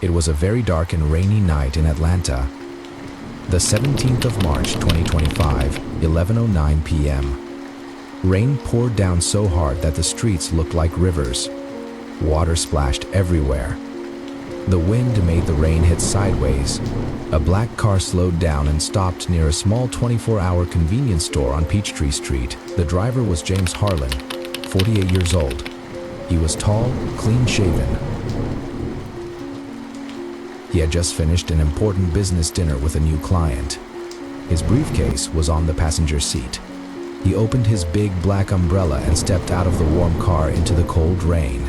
It was a very dark and rainy night in Atlanta. The 17th of March 2025, 11:09 p.m. Rain poured down so hard that the streets looked like rivers. Water splashed everywhere. The wind made the rain hit sideways. A black car slowed down and stopped near a small 24-hour convenience store on Peachtree Street. The driver was James Harland, 48 years old. He was tall, clean-shaven. He had just finished an important business dinner with a new client. His briefcase was on the passenger seat. He opened his big black umbrella and stepped out of the warm car into the cold rain.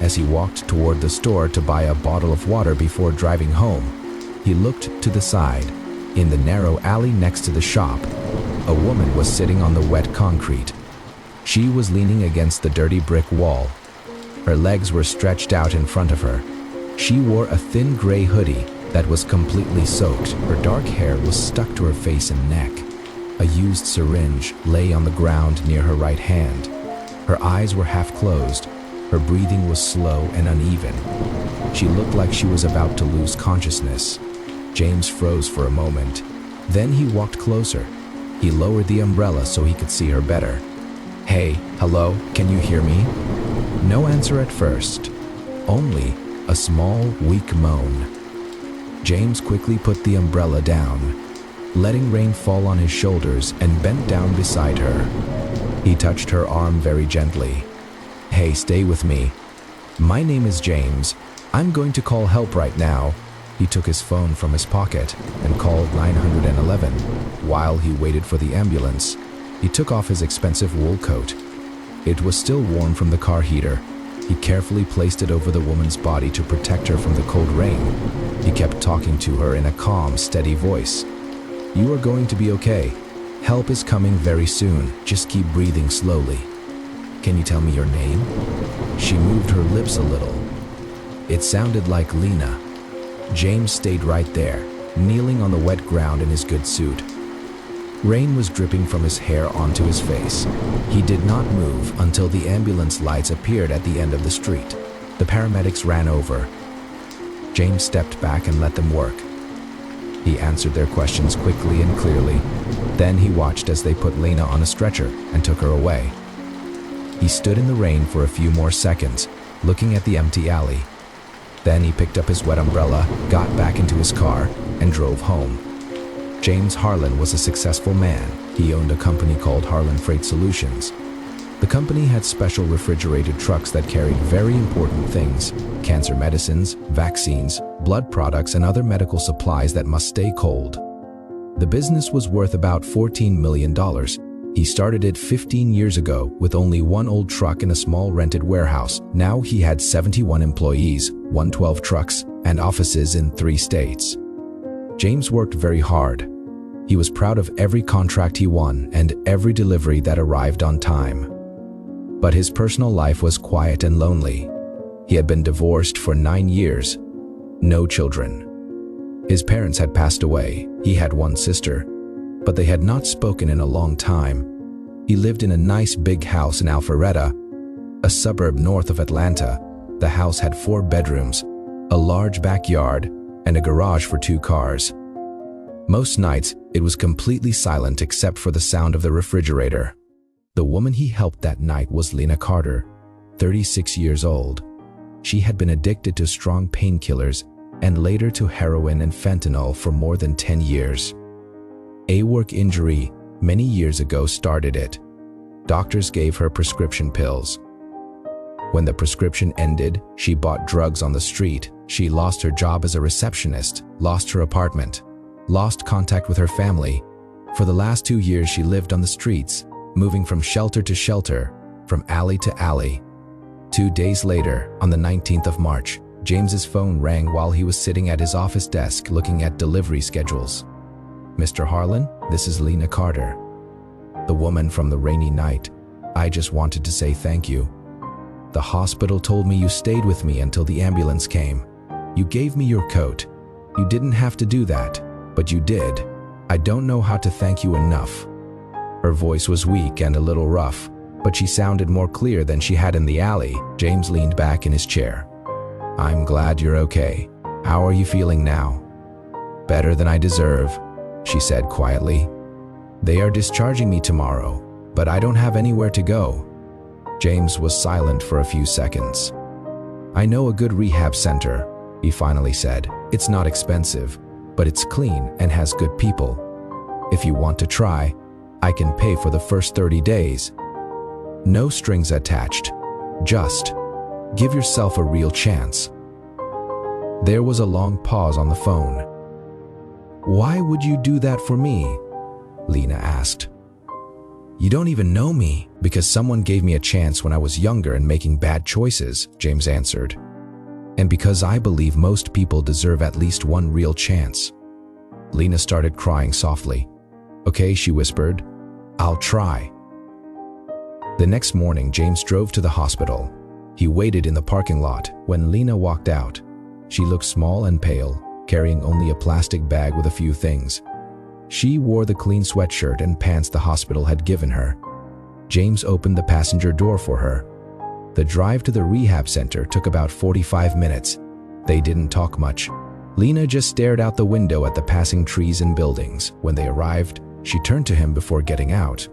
As he walked toward the store to buy a bottle of water before driving home, he looked to the side. In the narrow alley next to the shop, a woman was sitting on the wet concrete. She was leaning against the dirty brick wall. Her legs were stretched out in front of her. She wore a thin gray hoodie that was completely soaked. Her dark hair was stuck to her face and neck. A used syringe lay on the ground near her right hand. Her eyes were half closed. Her breathing was slow and uneven. She looked like she was about to lose consciousness. James froze for a moment. Then he walked closer. He lowered the umbrella so he could see her better. "Hey, hello, can you hear me?" No answer at first. Only a small, weak moan. James quickly put the umbrella down, letting rain fall on his shoulders, and bent down beside her. He touched her arm very gently. "Hey, stay with me. My name is James. I'm going to call help right now." He took his phone from his pocket and called 911. While he waited for the ambulance, he took off his expensive wool coat. It was still warm from the car heater. He carefully placed it over the woman's body to protect her from the cold rain. He kept talking to her in a calm, steady voice. "You are going to be okay. Help is coming very soon. Just keep breathing slowly. Can you tell me your name?" She moved her lips a little. It sounded like Lena. James stayed right there, kneeling on the wet ground in his good suit. Rain was dripping from his hair onto his face. He did not move until the ambulance lights appeared at the end of the street. The paramedics ran over. James stepped back and let them work. He answered their questions quickly and clearly. Then he watched as they put Lena on a stretcher and took her away. He stood in the rain for a few more seconds, looking at the empty alley. Then he picked up his wet umbrella, got back into his car, and drove home. James Harland was a successful man. He owned a company called Harland Freight Solutions. The company had special refrigerated trucks that carried very important things: cancer medicines, vaccines, blood products, and other medical supplies that must stay cold. The business was worth about $14 million. He started it 15 years ago with only one old truck in a small rented warehouse. Now he had 71 employees, 112 trucks, and offices in 3 states. James worked very hard. He was proud of every contract he won and every delivery that arrived on time. But his personal life was quiet and lonely. He had been divorced for 9 years. No children. His parents had passed away. He had one sister, but they had not spoken in a long time. He lived in a nice big house in Alpharetta, a suburb north of Atlanta. The house had 4 bedrooms, a large backyard, and a garage for 2 cars. Most nights, it was completely silent except for the sound of the refrigerator. The woman he helped that night was Lena Carter, 36 years old. She had been addicted to strong painkillers and later to heroin and fentanyl for more than 10 years. A work injury many years ago started it. Doctors gave her prescription pills. When the prescription ended, she bought drugs on the street. She lost her job as a receptionist, lost her apartment, lost contact with her family. For the last 2 years, she lived on the streets, moving from shelter to shelter, from alley to alley. 2 days later, on the 19th of March, James's phone rang while he was sitting at his office desk looking at delivery schedules. "Mr. Harland, this is Lena Carter." "The woman from the rainy night. I just wanted to say thank you. The hospital told me you stayed with me until the ambulance came. You gave me your coat. You didn't have to do that, but you did. I don't know how to thank you enough." Her voice was weak and a little rough, but she sounded more clear than she had in the alley. James leaned back in his chair. "I'm glad you're okay. How are you feeling now? Better than I deserve, she said quietly. They are discharging me tomorrow, but I don't have anywhere to go. James was silent for a few seconds. I know a good rehab center, he finally said. It's not expensive, but it's clean and has good people. If you want to try, I can pay for the first 30 days. No strings attached. Just give yourself a real chance. There was a long pause on the phone. Why would you do that for me? Lena asked. You don't even know me. Because someone gave me a chance when I was younger and making bad choices, James answered. And because I believe most people deserve at least one real chance. Lena started crying softly. Okay, she whispered. I'll try. The next morning, James drove to the hospital. He waited in the parking lot when Lena walked out. She looked small and pale, carrying only a plastic bag with a few things. She wore the clean sweatshirt and pants the hospital had given her. James opened the passenger door for her. The drive to the rehab center took about 45 minutes. They didn't talk much. Lena just stared out the window at the passing trees and buildings. When they arrived, she turned to him before getting out.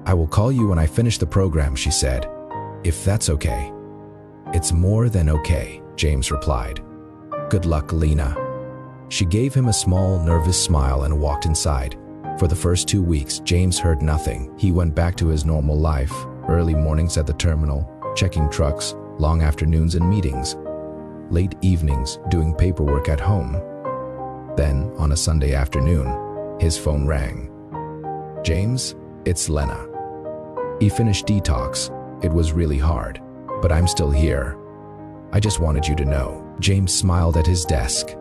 I will call you when I finish the program, she said. If that's okay. It's more than okay, James replied. Good luck, Lena. She gave him a small, nervous smile and walked inside. For the first 2 weeks, James heard nothing. He went back to his normal life, early mornings at the terminal, checking trucks, long afternoons in meetings, late evenings doing paperwork at home. Then, on a Sunday afternoon, his phone rang. James, it's Lena. He finished detox. It was really hard, but I'm still here. I just wanted you to know. James smiled at his desk.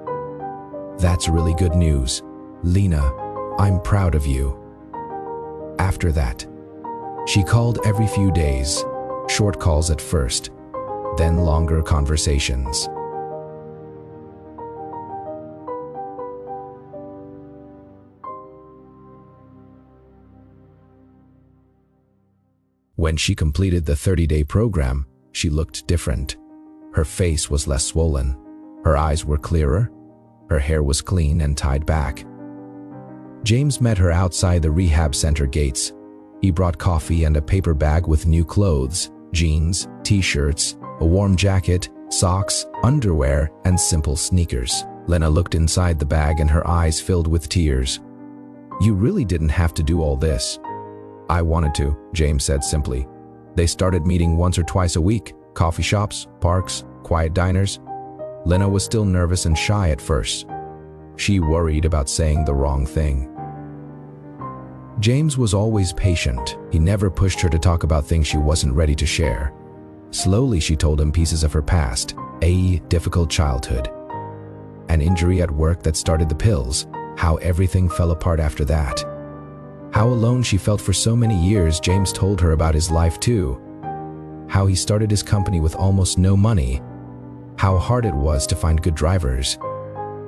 That's really good news. Lena, I'm proud of you. After that, she called every few days, short calls at first, then longer conversations. When she completed the 30-day program, she looked different. Her face was less swollen. Her eyes were clearer. Her hair was clean and tied back. James met her outside the rehab center gates. He brought coffee and a paper bag with new clothes, jeans, t-shirts, a warm jacket, socks, underwear, and simple sneakers. Lena looked inside the bag and her eyes filled with tears. You really didn't have to do all this. I wanted to, James said simply. They started meeting once or twice a week, coffee shops, parks, quiet diners. Lena was still nervous and shy at first. She worried about saying the wrong thing. James was always patient. He never pushed her to talk about things she wasn't ready to share. Slowly, she told him pieces of her past, a difficult childhood, an injury at work that started the pills, how everything fell apart after that. How alone she felt for so many years. James told her about his life too. How he started his company with almost no money. How hard it was to find good drivers.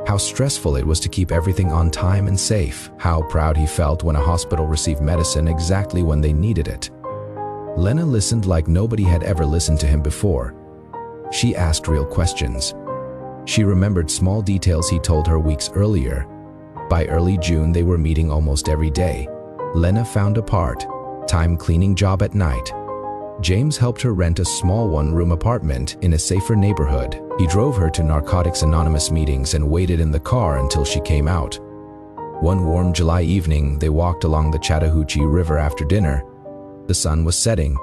How stressful it was to keep everything on time and safe. How proud he felt when a hospital received medicine exactly when they needed it. Lena listened like nobody had ever listened to him before. She asked real questions. She remembered small details he told her weeks earlier. By early June, they were meeting almost every day. Lena found a part-time cleaning job at night. James helped her rent a small one-room apartment in a safer neighborhood. He drove her to Narcotics Anonymous meetings and waited in the car until she came out. One warm July evening, they walked along the Chattahoochee River after dinner. The sun was setting.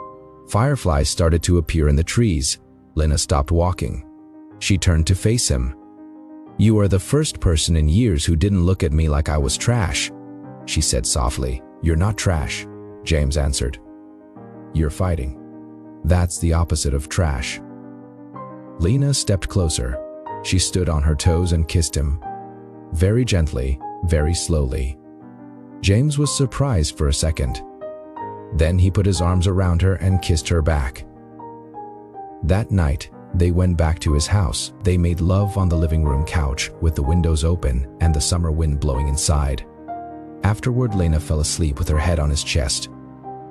Fireflies started to appear in the trees. Lena stopped walking. She turned to face him. You are the first person in years who didn't look at me like I was trash, she said softly. You're not trash, James answered. You're fighting. That's the opposite of trash. Lena stepped closer. She stood on her toes and kissed him. Very gently, very slowly. James was surprised for a second. Then he put his arms around her and kissed her back. That night, they went back to his house. They made love on the living room couch with the windows open and the summer wind blowing inside. Afterward, Lena fell asleep with her head on his chest.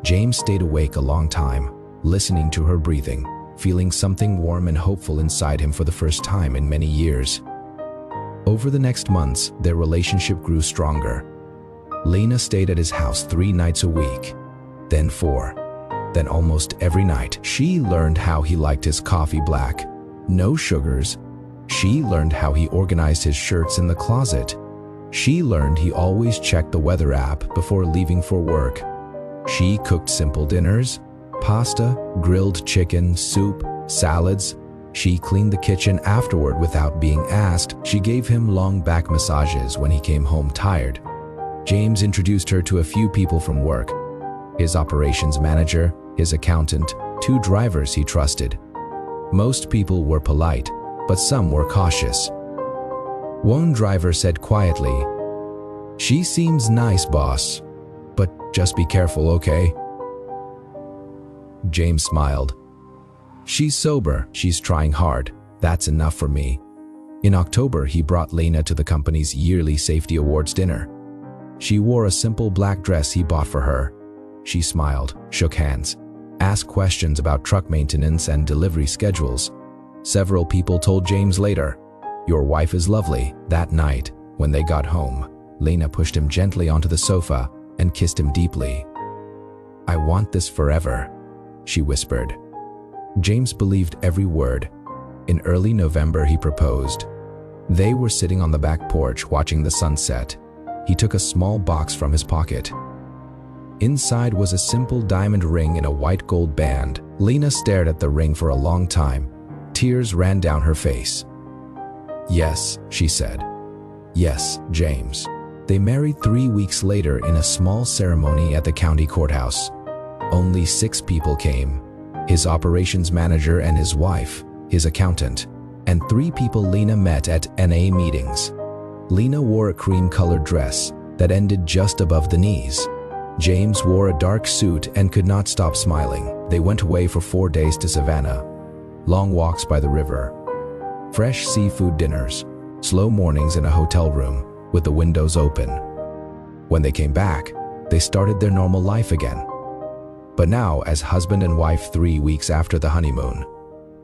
James stayed awake a long time, listening to her breathing, feeling something warm and hopeful inside him for the first time in many years. Over the next months, their relationship grew stronger. Lena stayed at his house 3 nights a week, then 4, then almost every night. She learned how he liked his coffee black, no sugars. She learned how he organized his shirts in the closet. She learned he always checked the weather app before leaving for work. She cooked simple dinners, pasta, grilled chicken, soup, salads. She cleaned the kitchen afterward without being asked. She gave him long back massages when he came home tired. James introduced her to a few people from work: his operations manager, his accountant, 2 drivers he trusted. Most people were polite, but some were cautious. One driver said quietly, "She seems nice, boss, but just be careful, okay?" James smiled. "She's sober, she's trying hard, that's enough for me." In October, he brought Lena to the company's yearly safety awards dinner. She wore a simple black dress he bought for her. She smiled, shook hands, asked questions about truck maintenance and delivery schedules. Several people told James later, "Your wife is lovely." That night, when they got home, Lena pushed him gently onto the sofa and kissed him deeply. "I want this forever," she whispered. James believed every word. In early November, he proposed. They were sitting on the back porch watching the sunset. He took a small box from his pocket. Inside was a simple diamond ring in a white gold band. Lena stared at the ring for a long time. Tears ran down her face. "Yes," she said. "Yes, James." They married 3 weeks later in a small ceremony at the county courthouse. Only 6 people came: his operations manager and his wife, his accountant, and 3 people Lena met at NA meetings. Lena wore a cream-colored dress that ended just above the knees. James wore a dark suit and could not stop smiling. They went away for 4 days to Savannah. Long walks by the river, fresh seafood dinners, slow mornings in a hotel room with the windows open. When they came back, they started their normal life again. But now, as husband and wife 3 weeks after the honeymoon,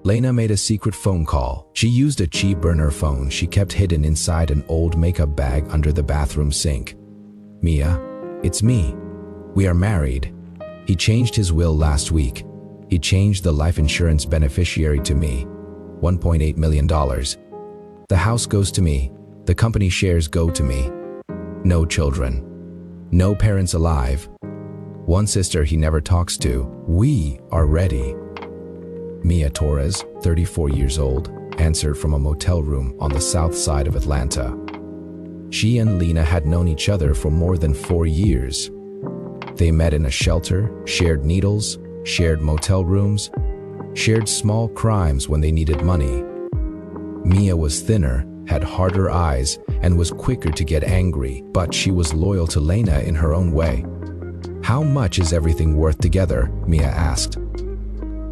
Lena made a secret phone call. She used a cheap burner phone she kept hidden inside an old makeup bag under the bathroom sink. "Mia, it's me. We are married. He changed his will last week. He changed the life insurance beneficiary to me. $1.8 million. The house goes to me. The company shares go to me. No children. No parents alive. One sister he never talks to. We are ready." Mia Torres, 34 years old, answered from a motel room on the south side of Atlanta. She and Lena had known each other for more than 4 years. They met in a shelter, shared needles, shared motel rooms, shared small crimes when they needed money. Mia was thinner, had harder eyes, and was quicker to get angry, but she was loyal to Lena in her own way. "How much is everything worth together?" Mia asked.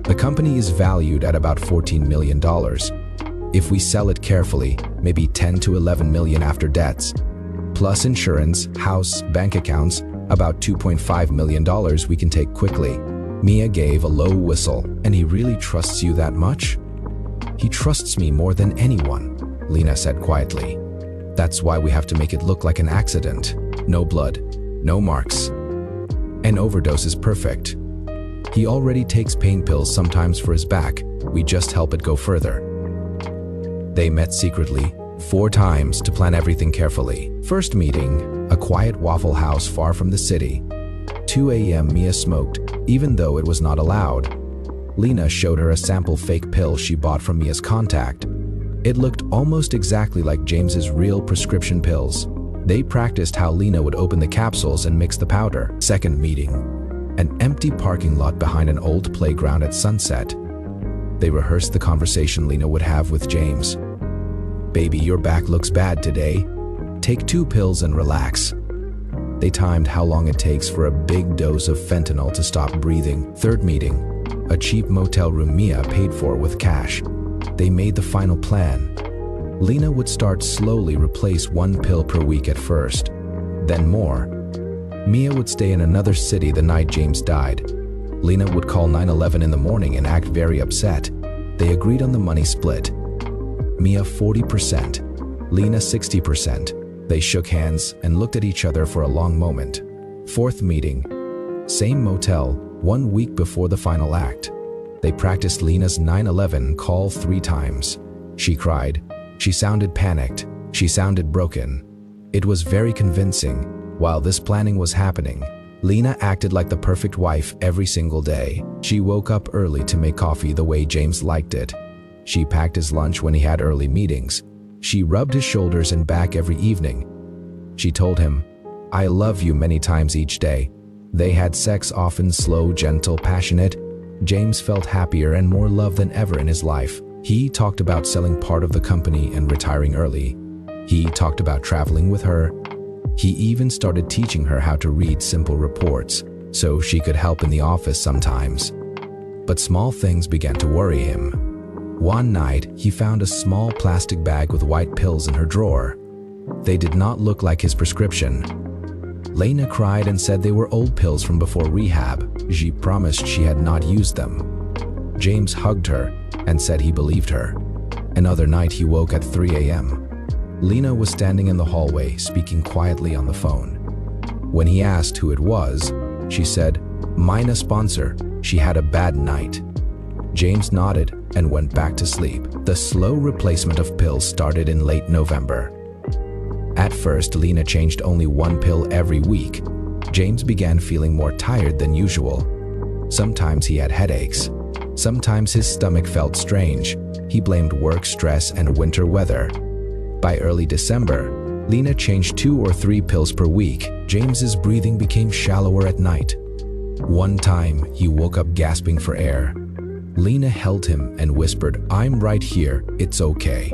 "The company is valued at about $14 million. If we sell it carefully, maybe 10 to 11 million after debts. Plus insurance, house, bank accounts, about $2.5 million we can take quickly." Mia gave a low whistle. "And he really trusts you that much?" "He trusts me more than anyone," Lena said quietly. "That's why we have to make it look like an accident. No blood, no marks. An overdose is perfect. He already takes pain pills sometimes for his back. We just help it go further." They met secretly 4 times to plan everything carefully. First meeting, a quiet Waffle House far from the city. 2 a.m. Mia smoked, even though it was not allowed. Lena showed her a sample fake pill she bought from Mia's contact. It looked almost exactly like James's real prescription pills. They practiced how Lena would open the capsules and mix the powder. Second meeting, an empty parking lot behind an old playground at sunset. They rehearsed the conversation Lena would have with James. "Baby, your back looks bad today. Take 2 pills and relax." They timed how long it takes for a big dose of fentanyl to stop breathing. Third meeting, a cheap motel room Mia paid for with cash. They made the final plan. Lena would start slowly replace 1 pill per week at first, then more. Mia would stay in another city the night James died. Lena would call 911 in the morning and act very upset. They agreed on the money split. Mia 40%, Lena 60%. They shook hands and looked at each other for a long moment. Fourth meeting. Same motel, 1 week before the final act. They practiced Lena's 9/11 call 3 times. She cried. She sounded panicked. She sounded broken. It was very convincing. While this planning was happening, Lena acted like the perfect wife every single day. She woke up early to make coffee the way James liked it. She packed his lunch when he had early meetings. She rubbed his shoulders and back every evening. She told him, "I love you" many times each day. They had sex, often slow, gentle, passionate. James felt happier and more loved than ever in his life. He talked about selling part of the company and retiring early. He talked about traveling with her. He even started teaching her how to read simple reports, so she could help in the office sometimes. But small things began to worry him. One night, he found a small plastic bag with white pills in her drawer. They did not look like his prescription. Lena cried and said they were old pills from before rehab. She promised she had not used them. James hugged her and said he believed her. Another night, he woke at 3 a.m. Lena was standing in the hallway, speaking quietly on the phone. When he asked who it was, she said, "Mine, a sponsor. She had a bad night." James nodded and went back to sleep. The slow replacement of pills started in late November. At first, Lena changed only 1 pill every week. James began feeling more tired than usual. Sometimes he had headaches. Sometimes his stomach felt strange. He blamed work stress and winter weather. By early December, Lena changed 2 or 3 pills per week. James's breathing became shallower at night. One time, he woke up gasping for air. Lena held him and whispered, "I'm right here, it's okay."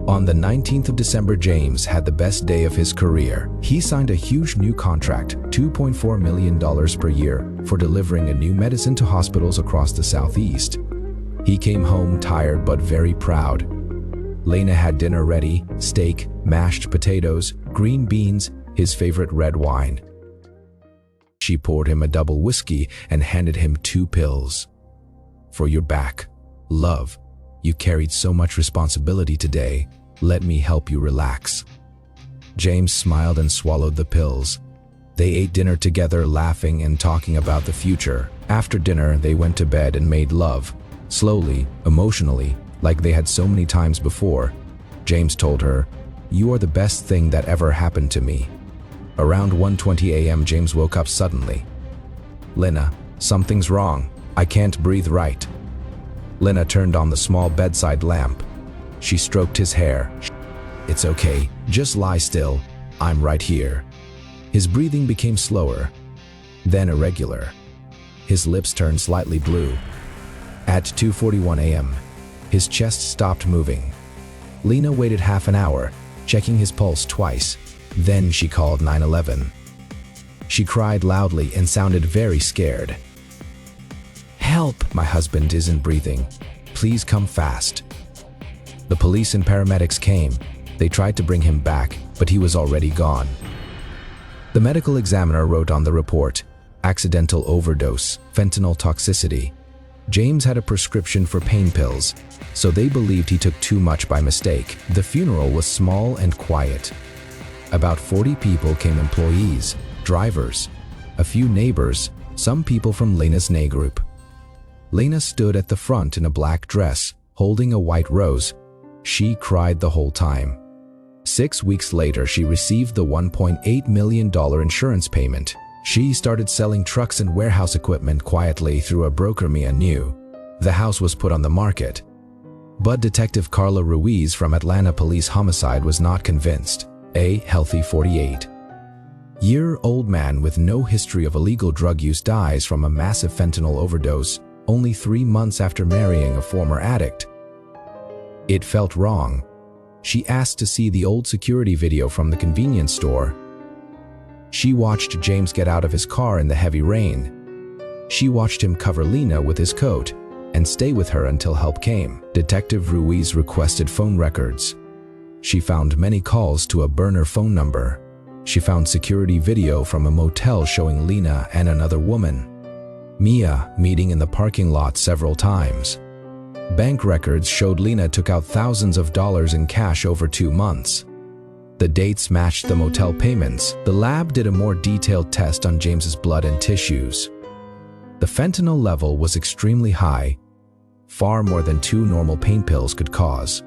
On the 19th of December, James had the best day of his career. He signed a huge new contract, $2.4 million per year, for delivering a new medicine to hospitals across the Southeast. He came home tired but very proud. Lena had dinner ready: steak, mashed potatoes, green beans, his favorite red wine. She poured him a double whiskey and handed him 2 pills. "For your back, love. You carried so much responsibility today. Let me help you relax." James smiled and swallowed the pills. They ate dinner together, laughing and talking about the future. After dinner, they went to bed and made love. Slowly, emotionally, like they had so many times before. James told her, "You are the best thing that ever happened to me." Around 1:20 a.m., James woke up suddenly. "Lena, something's wrong. I can't breathe right." Lena turned on the small bedside lamp. She stroked his hair. "It's okay. Just lie still. I'm right here." His breathing became slower, then irregular. His lips turned slightly blue. At 2:41 a.m., his chest stopped moving. Lena waited half an hour, checking his pulse twice. Then she called 911. She cried loudly and sounded very scared. "Help! My husband isn't breathing. Please come fast." The police and paramedics came. They tried to bring him back, but he was already gone. The medical examiner wrote on the report, "Accidental overdose, fentanyl toxicity." James had a prescription for pain pills, so they believed he took too much by mistake. The funeral was small and quiet. About 40 people came: employees, drivers, a few neighbors, some people from Lena's NA group. Lena stood at the front in a black dress, holding a white rose. She cried the whole time. 6 weeks later, she received the $1.8 million insurance payment. She started selling trucks and warehouse equipment quietly through a broker Mia knew. The house was put on the market. But Detective Carla Ruiz from Atlanta Police Homicide was not convinced. A healthy 48-year-old man with no history of illegal drug use dies from a massive fentanyl overdose only 3 months after marrying a former addict. It felt wrong. She asked to see the old security video from the convenience store. She watched James get out of his car in the heavy rain. She watched him cover Lena with his coat and stay with her until help came. Detective Ruiz requested phone records. She found many calls to a burner phone number. She found security video from a motel showing Lena and another woman, Mia, meeting in the parking lot several times. Bank records showed Lena took out thousands of dollars in cash over 2 months. The dates matched the motel payments. The lab did a more detailed test on James's blood and tissues. The fentanyl level was extremely high, far more than 2 normal pain pills could cause.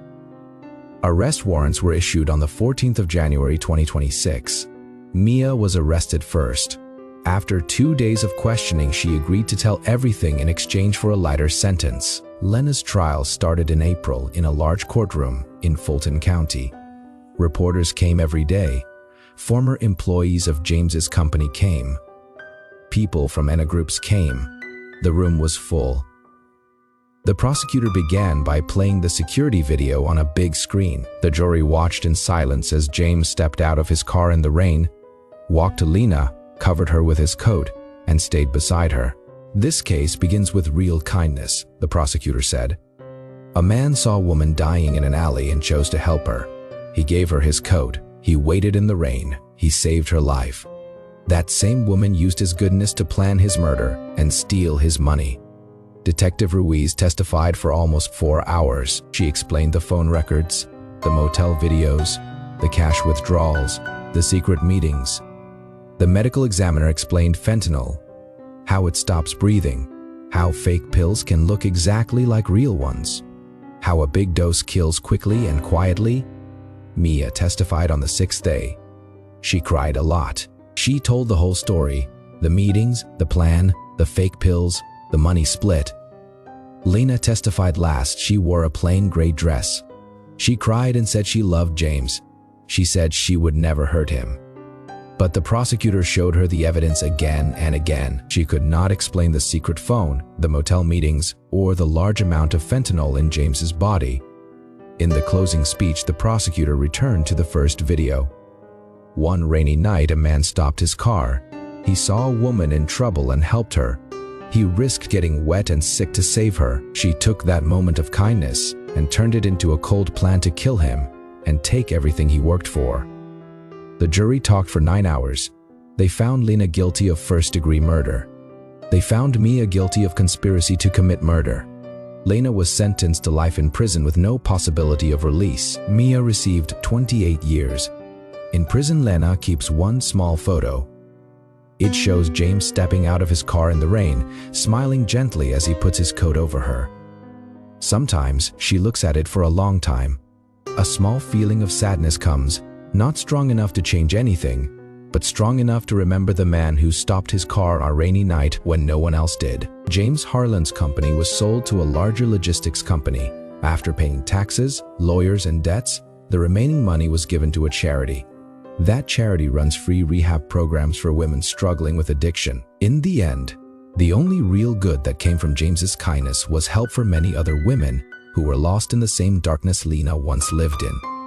Arrest warrants were issued on the 14th of January 2026. Mia was arrested first. After 2 days of questioning, she agreed to tell everything in exchange for a lighter sentence. Lena's trial started in April in a large courtroom in Fulton County. Reporters came every day. Former employees of James's company came. People from ENA groups came. The room was full. The prosecutor began by playing the security video on a big screen. The jury watched in silence as James stepped out of his car in the rain, walked to Lena, covered her with his coat, and stayed beside her. "This case begins with real kindness," the prosecutor said. "A man saw a woman dying in an alley and chose to help her. He gave her his coat. He waited in the rain. He saved her life. That same woman used his goodness to plan his murder and steal his money." Detective Ruiz testified for almost 4 hours. She explained the phone records, the motel videos, the cash withdrawals, the secret meetings. The medical examiner explained fentanyl, how it stops breathing, how fake pills can look exactly like real ones, how a big dose kills quickly and quietly. Mia testified on the 6th day. She cried a lot. She told the whole story, the meetings, the plan, the fake pills, the money split. Lena testified last. She wore a plain gray dress. She cried and said she loved James. She said she would never hurt him. But the prosecutor showed her the evidence again and again. She could not explain the secret phone, the motel meetings, or the large amount of fentanyl in James's body. In the closing speech, the prosecutor returned to the first video. One rainy night, a man stopped his car. He saw a woman in trouble and helped her. He risked getting wet and sick to save her. She took that moment of kindness and turned it into a cold plan to kill him and take everything he worked for. The jury talked for 9 hours. They found Lena guilty of first-degree murder. They found Mia guilty of conspiracy to commit murder. Lena was sentenced to life in prison with no possibility of release. Mia received 28 years. In prison, Lena keeps one small photo. It shows James stepping out of his car in the rain, smiling gently as he puts his coat over her. Sometimes she looks at it for a long time. A small feeling of sadness comes, not strong enough to change anything, but strong enough to remember the man who stopped his car on a rainy night when no one else did. James Harland's company was sold to a larger logistics company. After paying taxes, lawyers, and debts, the remaining money was given to a charity. That charity runs free rehab programs for women struggling with addiction. In the end, the only real good that came from James's kindness was help for many other women who were lost in the same darkness Lena once lived in.